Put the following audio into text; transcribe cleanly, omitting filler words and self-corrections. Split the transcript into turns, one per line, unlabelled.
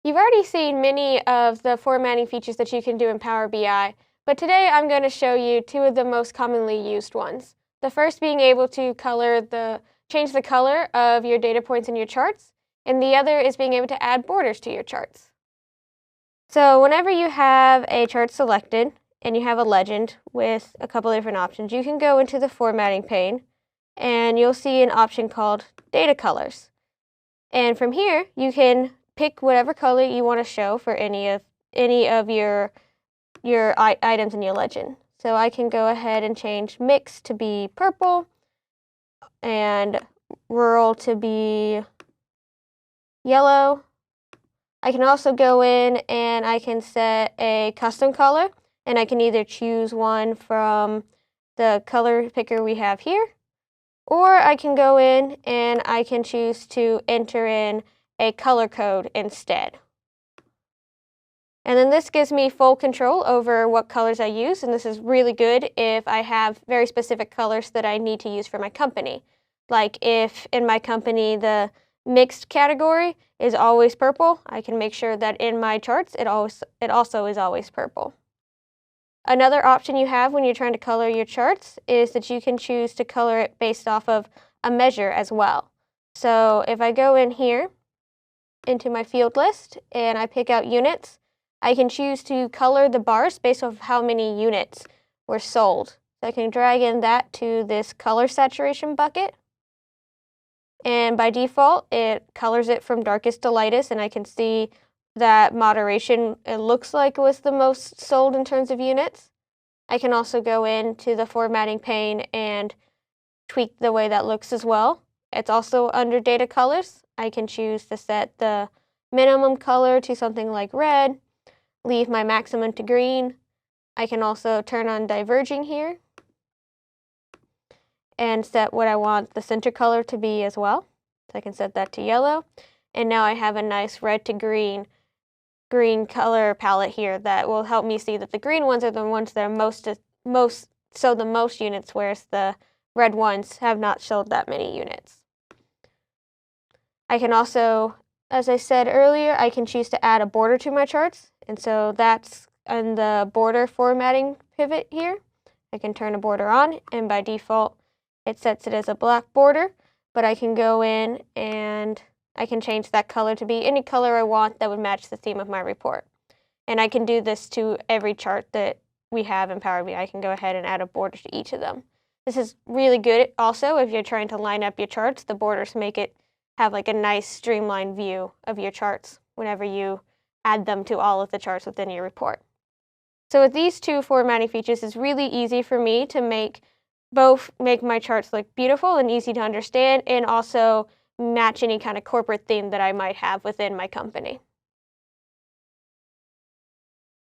You've already seen many of the formatting features that you can do in Power BI, but today I'm going to show you two of the most commonly used ones. The first being able to change the color of your data points in your charts, and the other is being able to add borders to your charts. So whenever you have a chart selected and you have a legend with a couple different options, you can go into the formatting pane and you'll see an option called Data Colors. And from here, you can pick whatever color you want to show for any of your items in your legend. So I can go ahead and change mix to be purple and rural to be yellow. I can also go in and I can set a custom color, and I can either choose one from the color picker we have here, or I can go in and I can choose to enter in a color code instead. And then this gives me full control over what colors I use, and this is really good if I have very specific colors that I need to use for my company. Like if in my company the mixed category is always purple, I can make sure that in my charts it also is always purple. Another option you have when you're trying to color your charts is that you can choose to color it based off of a measure as well. So if I go in here into my field list and I pick out units, I can choose to color the bars based off of how many units were sold. So I can drag in that to this color saturation bucket. And by default, it colors it from darkest to lightest, and I can see that moderation, it looks like, was the most sold in terms of units. I can also go into the formatting pane and tweak the way that looks as well. It's also under data colors. I can choose to set the minimum color to something like red, leave my maximum to green. I can also turn on diverging here and set what I want the center color to be as well. So I can set that to yellow. And now I have a nice red to green color palette here that will help me see that the green ones are the ones that are sold the most units, whereas the red ones have not sold that many units. I can also, as I said earlier, I can choose to add a border to my charts. And so that's on the border formatting pivot here. I can turn a border on, and by default, it sets it as a black border, but I can go in and I can change that color to be any color I want that would match the theme of my report. And I can do this to every chart that we have in Power BI. I can go ahead and add a border to each of them. This is really good also if you're trying to line up your charts. The borders make it have like a nice streamlined view of your charts whenever you add them to all of the charts within your report. So with these two formatting features, it's really easy for me to make my charts look beautiful and easy to understand, and also match any kind of corporate theme that I might have within my company.